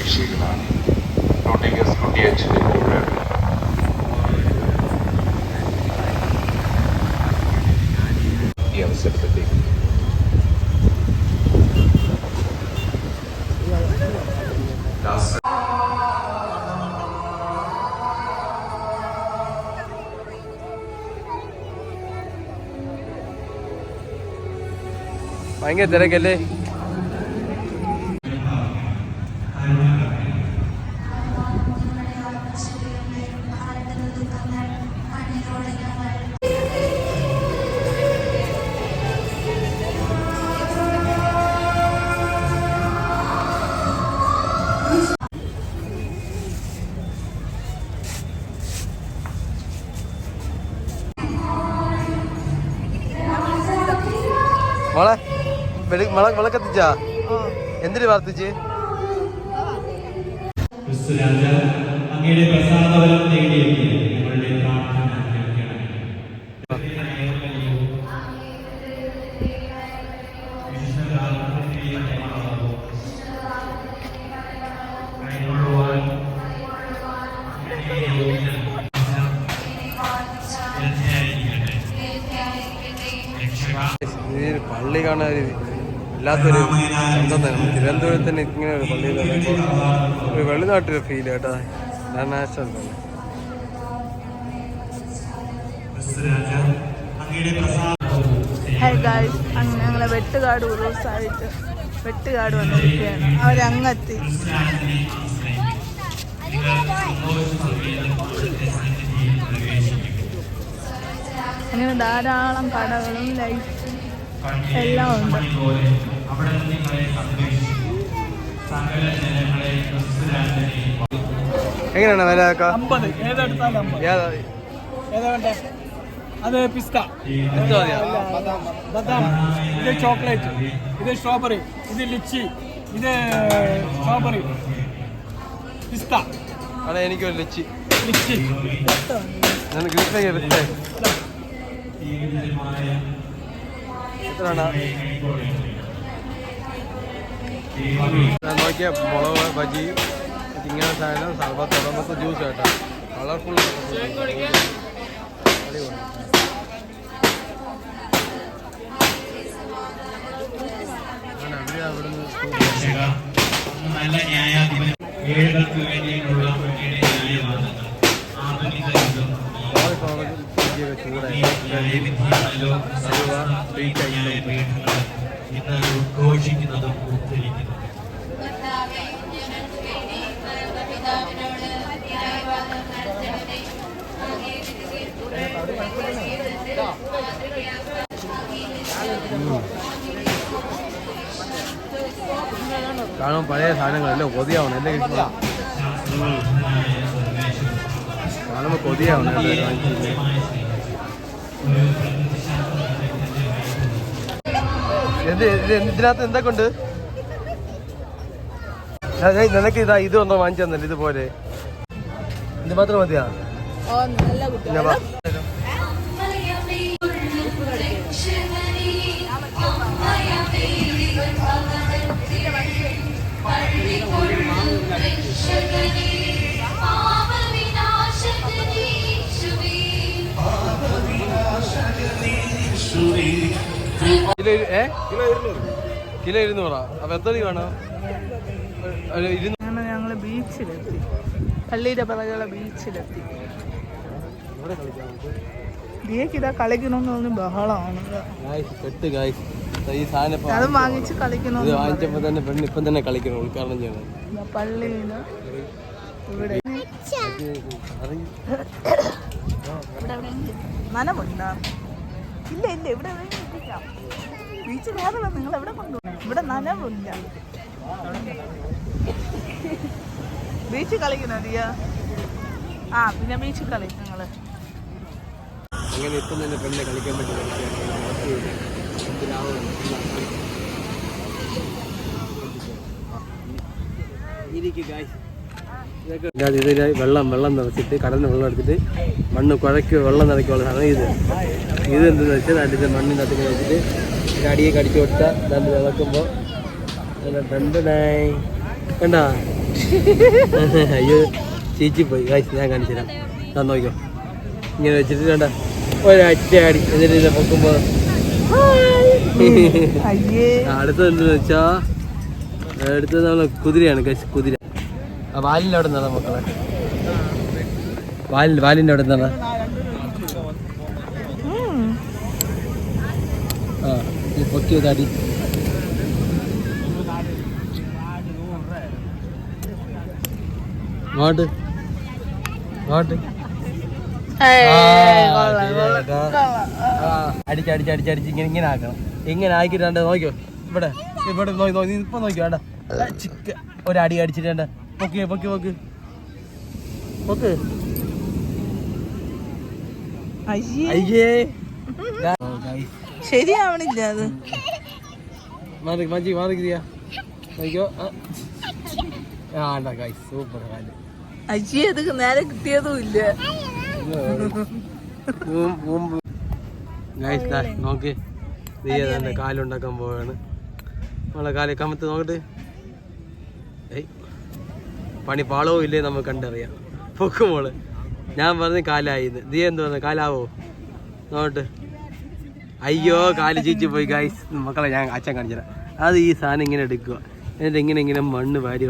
പ്രതീക്ഷിക്കുന്ന റോഡ്രിഗസ് കുട്ടിയച്ചനിലൂടെ ഈ അവസരത്തിലേക്ക് ഭയങ്കര തിരക്കല്ലേ? മോളെ വിളക്കത്തിച്ചാ എന്തിനു പ്രാർത്ഥിച്ച്? അങ്ങയുടെ പ്രസാദവരം തേടിയെത്തി ഞങ്ങളുടെ പ്രാർത്ഥന കേൾക്കണമേ. പള്ളി കാണാൻ വല്ലാത്തൊരു സ്വന്തം തന്നെ. തിരുവനന്തപുരത്ത് തന്നെ ഇങ്ങനെ ഒരു പള്ളിയിൽ ഒരു വെളിനാട്ടൊരു ഫീൽ കേട്ടോ. ഇന്റർനാഷണൽ തന്നെ. ഹായ് ഗായ്സ്, അങ്ങനെ ഞങ്ങളെ വെട്ടുകാട് ഉറൂസായിട്ട് വെട്ടുകാട് വന്നിരിക്കുകയാണ്. അവരങ്ങെത്തി. അങ്ങനെ ധാരാളം കടകളും ലൈറ്റ് എല്ലാം ഉണ്ട്. എങ്ങനെയാണ് വില? 50. ഏതെടുത്താലും 50. ഏതാ വേണ്ടേ? അത് പിസ്ത, ബദാം, ഇത് ചോക്ലേറ്റ്, ഇത് സ്ട്രോബെറി, ഇത് ലിച്ചി, ഇത് സ്ട്രോബെറി, പിസ്ത. അതെ, എനിക്കൊരു ലിച്ചി. ലിച്ചി നോക്കിയ മുളക് ബജി ഇങ്ങനെ സാധനം സർബത്ത് ജ്യൂസ് കേട്ടോ. കളർഫുൾ നല്ല ന്യായാധിപൻ ഏഴുകൾക്ക് വേണ്ടിയുള്ള ന്യായവാദങ്ങൾ ആധുനിക യുഗം ന്യായവിധിയാണല്ലോ ഇന്ന് ഉദ്ഘോഷിക്കുന്നതും ഉദ്ധരിക്കുന്നതും. കാണും പഴയ സാധനങ്ങളല്ലോ കൊതിയാവണം. എല്ലാം കിട്ടുക കാണുമ്പോൾ കൊതിയാവണം. ഇതിനകത്ത് എന്തൊക്കെ ഉണ്ട്? നിനക്ക് ഇത് ഒന്നോ വാങ്ങിച്ചു തന്നല്ലേ ഇതുപോലെ? ഇത് മാത്രം മതിയാ? കിലോ 200. അപ്പൊ എത്ര വേണം? ഞങ്ങള് ബീച്ചിലെത്തി. പള്ളിയുടെ പിറകുള്ള ബീച്ചിലെത്തി. ദിയക്കിതാ കളിക്കണമെന്ന് പറഞ്ഞ് ബഹളമാണ്. അത് വാങ്ങിച്ച് കളിക്കണം. വാങ്ങിച്ചപ്പോ തന്നെ പെണ്ണ് ഇപ്പം തന്നെ കളിക്കണം. ഉദ്ഘാടനം ചെയ്യണം പള്ളിയില്. ഇവിടെ നനമുണ്ടോ? ഇല്ല ഇല്ല, ഇവിടെ ബീച്ച് വേറെ. നിങ്ങൾ എവിടെ കൊണ്ടുപോകണം? ഇവിടെ നനവില്ല. ബീച്ച് കളിക്കണോ ദിയ? പിന്നെ ബീച്ചിൽ കളി നിങ്ങള്. അങ്ങനെ ഇപ്പം തന്നെ പെണ്ണെ കളിക്കാൻ പറ്റും. ഇതിനായി വെള്ളം നിറച്ചിട്ട് കടലിന് വെള്ളം എടുത്തിട്ട് മണ്ണ് കുഴയ്ക്ക് വെള്ളം നിറയ്ക്കുള്ള സാധനം ഇത് എന്തെന്ന് വെച്ചാൽ അതിൻ്റെ മണ്ണിൻ്റെ അകത്ത് വെച്ചിട്ട് അടിയെ കടിച്ചു കൊടുത്താൽ അത് ഇളക്കുമ്പോൾ കണ്ടാ അയ്യോ ചീച്ചി പോയി ഗൈസ്. ഞാൻ കാണിച്ചു തരാം. ഞാൻ നോക്കിയോ ഇങ്ങനെ വെച്ചിട്ട് വേണ്ട ഒരറ്റ അടി എന്നിട്ട് ഇത് പൊക്കുമ്പോ അടുത്തത് എന്തെന്ന് വെച്ചാ അടുത്തത് നമ്മളെ കുതിരയാണ് ഗൈസ്. കുതിര ആ വാലിൻ്റെ അവിടെ നിന്നാണ് മക്കളെ. വാലിൻ്റെ അവിടെ നിന്നാണ്. ആ പൊക്കിയത് അടി. ഇങ്ങോട്ട് ഇങ്ങോട്ട് അടിച്ചടിച്ചടിച്ചടിച്ച് ഇങ്ങനെ ആക്കണം. ഇങ്ങനെ ആക്കിയിട്ടാണ്ട് നോക്കിയോ ഇവിടെ ഇവിടെ നോക്കി ഇപ്പൊ നോക്കിയോ വേണ്ട ചിക്ക ഒരടി അടിച്ചിട്ട് പൊക്കി പൊക്കി പൊക്ക് പൊക്ക്. അയ്യേ ശരിയാവണില്ല അത്. മാറി മഞ്ചി മാറിക്കിയ നോക്കിയോ. ആ ഗൈസ് സൂപ്പർ കാല്. അയ്യേ അത് നേരെ കിട്ടിയതും ഇല്ല. നോക്ക് നീ കാലുണ്ടാക്കാൻ പോവാണ്. നമ്മളെ കാല് കമത്ത് നോക്കട്ടെ. പണി പാളവും ഇല്ലേ നമുക്ക് കണ്ടറിയാം. പൊക്കുമോള് ഞാൻ പറഞ്ഞ് കാലായിന്ന്. നീ എന്ത് പറഞ്ഞ കാലാവോ നോട്ട്. അയ്യോ കാല് ചീച്ചു പോയി ഗൈസ്. മക്കളെ ഞാൻ അച്ഛൻ കാണിച്ചുതരാം. അത് ഈ സാധനം ഇങ്ങനെ എടുക്കുക എന്നിട്ട് ഇങ്ങനെ മണ്ണ് വാരി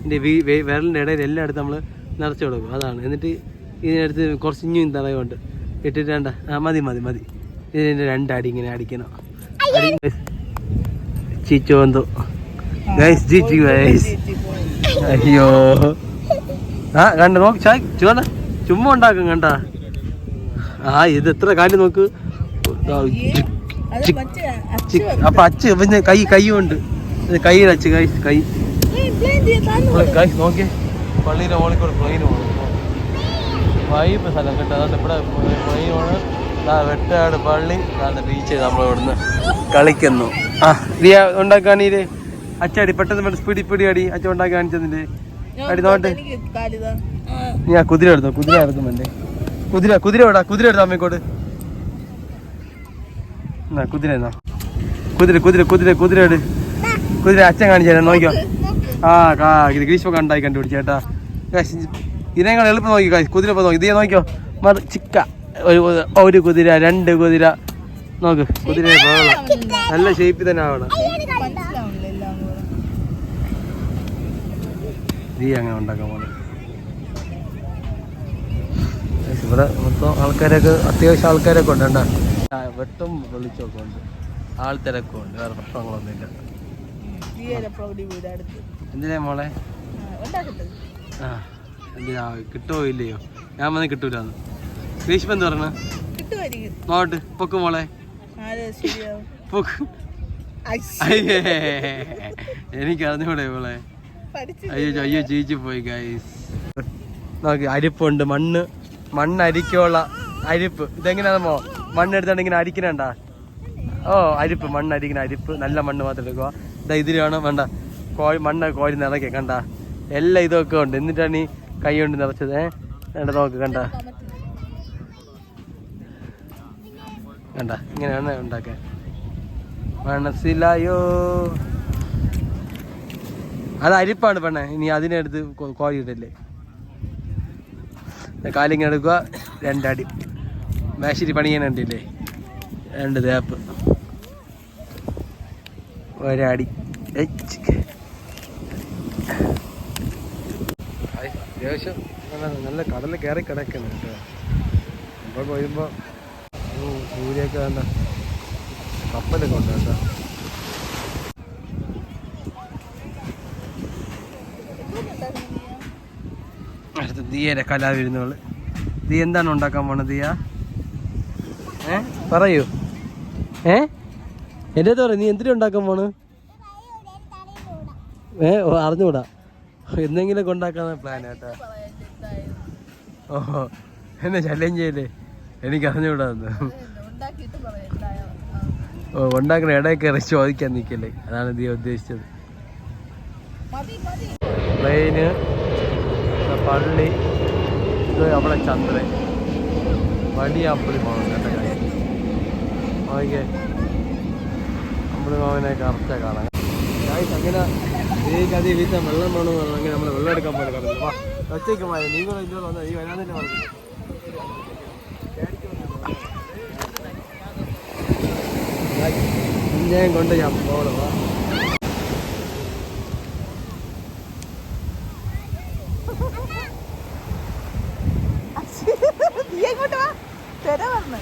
എൻ്റെ വിരലിൻ്റെ ഇടയിൽ എല്ലായിടത്തും നമ്മൾ നിറച്ച് കൊടുക്കും. അതാണ്. എന്നിട്ട് ഇതിനടുത്ത് കുറച്ച് ഇഞ്ഞും തറയുണ്ട് ഇട്ടിട്ട് വേണ്ട. ആ മതി ഇതിൻ്റെ രണ്ടടി ഇങ്ങനെ അടിക്കണം. ചീച്ചോന്തോ ഗൈസ് ചീച്ചു ഗൈസ്. അയ്യോ ആ കണ്ട നോക്ക് ചുവന്ന ചുമ്മാ ഉണ്ടാക്കും കണ്ട. ആ ഇത് എത്ര കാല് നോക്ക്. അപ്പൊ അച്ച് പിന്നെ കൈ കൊണ്ട് കൈയിൽ അച്ച് ഗൈസ്. കൈ ഗൈസ് നോക്കിയേ പള്ളിയിലെ മോളിക്കൂടെ പ്ലെയിൻ പോകണം. വൈബ് സ്ഥലം കേട്ടോ. അതുകൊണ്ട് ഇവിടെ പ്ലെയിൻ പോകണം. വെട്ടാട് പള്ളി ബീച്ച് നമ്മളിവിടുന്ന് കളിക്കുന്നു. ആ റിയ ഉണ്ടാക്കാണീര് അച്ചടി പെട്ടെന്ന് സ്പീഡി അടി അച്ഛൻ ഉണ്ടാക്കി കാണിച്ചതിന്റെ അടി നോട്ടെ. നീ ആ കുതിര എടുത്തോ. കുതിര ഇറക്കുന്നുണ്ട്. കുതിര എടുത്തോ അമ്മക്കോട്. എന്നാ കുതിര എന്നാ കുതിര എടു. കുതിര അച്ഛൻ കാണിച്ചു തരാം നോക്കിയോ. ഇത് ഗ്രീഷ്മ ഉണ്ടായി കണ്ടുപിടിച്ചു ചേട്ടാ. ഇതിനേക്കാൾ എളുപ്പം നോക്കി കുതിര ഇപ്പൊ നോക്കി. ഇതേ നോക്കിയോ ചിക്ക. ഒരു കുതിര രണ്ട് കുതിര നോക്ക്. കുതിര നല്ല ഷേപ്പിൽ തന്നെ ആവണം. നീ അങ്ങനെ ഉണ്ടാക്കാൻ പോണേ. ഇവിടെ മൊത്തം ആൾക്കാരൊക്കെ അത്യാവശ്യം ആൾക്കാരൊക്കെ ഉണ്ട് കേട്ടോ. വെട്ടും വെളിച്ചമൊക്കെ ഉണ്ട്. ആൾ തിരക്കും ഉണ്ട്. വേറെ പ്രശ്നങ്ങളൊന്നുമില്ല. എന്തിനാ മോളെ? ആ എന്തിനാ കിട്ടുമോ ഇല്ലയോ? ഞാൻ വന്ന് കിട്ടൂലെന്ന്. ഗ്രീഷ്മ എന്ത് പറഞ്ഞ നോട്ട് പൊക്ക് മോളെ പൊക്ക്. എനിക്ക് അറിഞ്ഞൂടെ മോളെ. അയ്യോ ചീച്ചു പോയി ഗൈസ്. നോക്കി അരിപ്പുണ്ട്. മണ്ണരിക്കുള്ള അരിപ്പ്. ഇതെങ്ങനെയാണോ മണ്ണെടുത്തോണ്ട് ഇങ്ങനെ അരിക്കണണ്ട. ഓ അരിപ്പ് മണ്ണരിക്കുന്ന അരിപ്പ്. നല്ല മണ്ണ് മാത്രം എടുക്കുക. ഇതാ ഇതിൽ വേണം വേണ്ട മണ്ണ് കോരി നിറയ്ക്കുക കണ്ട. എല്ലാം ഇതൊക്കെ ഉണ്ട്. എന്നിട്ടാണ് ഈ കൈ കൊണ്ട് നിറച്ചത്. വേണ്ട നോക്ക് കണ്ട ഇങ്ങനെയാണ് ഉണ്ടാക്കാൻ. മനസ്സിലായോ? അത് അരിപ്പാണ് പെണ്ണേ. ഇനി അതിനെടുത്ത് കോഴിയിട്ടല്ലേ. കാലിങ്ങനെ എടുക്കുക. രണ്ടടി മേശിരി പണിയാനുണ്ടില്ലേ. രണ്ട് തേപ്പ് ഒരടി. അത്യാവശ്യം നല്ല കടല് കയറി കിടക്കുന്നു കേട്ടോ. ഇപ്പോൾ കൊയ്യുമ്പോൾ സൂര്യൊക്കെ വേണ്ട കപ്പലൊക്കെ ഉണ്ട് കേട്ടോ. അടുത്ത ദിയയുടെ കലാവിരുന്നുകള്. നീ എന്താണ് ഉണ്ടാക്കാൻ പോണത് ദിയ? പറയൂ. എൻ്റെ പറ നീ എന്തിനാ ഉണ്ടാക്കാൻ പോണ്? അറിഞ്ഞൂടാ. എന്തെങ്കിലുമൊക്കെ ഉണ്ടാക്കാന്ന പ്ലാൻ കേട്ടാ. ഓഹോ എന്നെ ചലഞ്ച് ചെയ്യല്ലേ? എനിക്ക് അറിഞ്ഞൂടാന്ന്. ഉണ്ടാക്കണ ഇടയൊക്കെ കയറി ചോദിക്കാൻ നിൽക്കല്ലേ. അതാണ് നീ ഉദ്ദേശിച്ചത്. ട്രെയിന് പള്ളി ഇത് അവിടെ ചന്ദ്രൻ വലിയ അമ്പിളി മോഹൻ കേട്ട കാര്യം. ഓക്കെ അമ്പിളി മോഹനെ കറക്റ്റാ കാണാൻ. അങ്ങനെ എനിക്ക് അത് വീട്ടാൻ വെള്ളം വേണമെന്ന് പറഞ്ഞു. അങ്ങനെ നമ്മൾ വെള്ളം എടുക്കാൻ പോലെ കടന്നു. വാ ഒറ്റയ്ക്ക് പോയ നീ കൂടെ ഇന്നോട് വന്നാൽ നീ വരാൻ തന്നെ പറഞ്ഞു. ഞാൻ കൊണ്ട് ഞാൻ പോകണം. വാ നീ എങ്ങോട്ട് വാ തെര പറഞ്ഞു.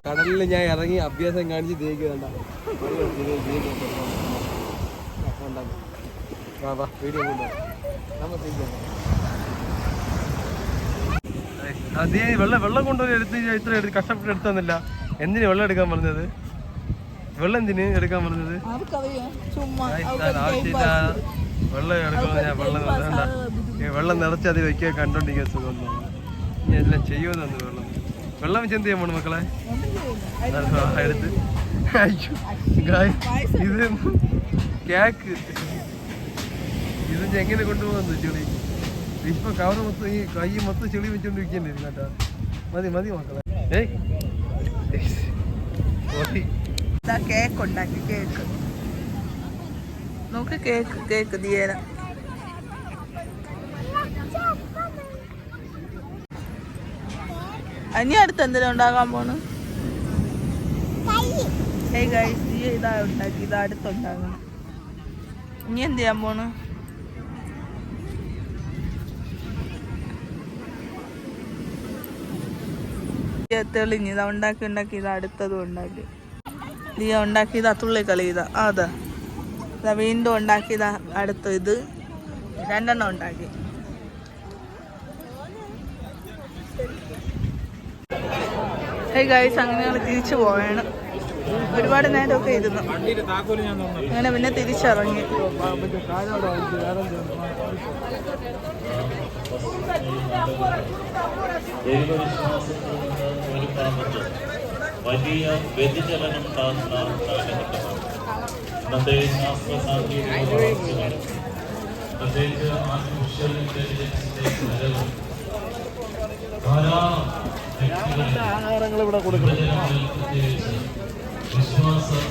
കടലിൽ ഞാൻ ഇറങ്ങി അഭ്യാസം കാണിച്ച് തേക്കുന്നുണ്ട. വീഡിയോ അതേ വെള്ളം കൊണ്ടുപോയി ഇത്ര കഷ്ടപ്പെട്ട് എടുത്തന്നില്ല. എന്തിനു വെള്ളം എടുക്കാൻ പറഞ്ഞത്? വെള്ളം എന്തിന് എടുക്കാൻ പറഞ്ഞത്? ആവശ്യമില്ല. വെള്ളം എടുക്കുമ്പോൾ ഞാൻ വെള്ളം നിറച്ച് അത് വെക്കുക കണ്ടോണ്ടിരിക്കുക സുഖം. ഇനി എല്ലാം ചെയ്യുമെന്നു വെള്ളം വെച്ച് എന്ത് ചെയ്യാൻ പോണു മക്കളെ? എടുത്ത് ഇത് കേക്ക് ഇത് എങ്ങനെ കൊണ്ടുപോകുന്നു ചെളി? ഇപ്പൊ കവറ് മൊത്തം ഈ കൈ മൊത്തം ചെളി വെച്ചോണ്ട് ഇരിക്കണ്ടേ കേട്ടാ. മതി മക്കളെ. കേക്ക് ഉണ്ടാക്കി. കേക്ക് നോക്ക്. കേക്ക് ദിയേന. ഇനി അടുത്ത് എന്തെങ്കിലും ഉണ്ടാകാൻ പോണ്? ഇതാ ഉണ്ടാക്കി. ഇത് അടുത്തുണ്ടാകണം. ഇനി എന്ത് ചെയ്യാൻ പോണ്? തെളിഞ്ഞ് ഇതാ ഉണ്ടാക്കി. ഇത് അടുത്തതും ഉണ്ടാക്കി. ദിയ ഉണ്ടാക്കിയതാ തുള്ളിക്കളി. അതാ വീണ്ടും ഉണ്ടാക്കിയതാ അടുത്ത്. ഇത് 2 എണ്ണം ഉണ്ടാക്കി. ഗൈസ് അങ്ങനെ ഞങ്ങൾ തിരിച്ചു പോവാണ്. ഒരുപാട് നേരമൊക്കെ ഇരുന്നു. അങ്ങനെ പിന്നെ തിരിച്ചിറങ്ങി. വലിയ വ്യതിചലനം കാലഘട്ടമാണ്. ഇന്നത്തെ ശാസ്ത്ര സാങ്കേതിക വളർച്ചകൾ, പ്രത്യേകിച്ച് ആർട്ടിഫിഷ്യൽ ഇന്റലിജൻസിന്റെ വരവ് ധാരാളം വിശ്വാസം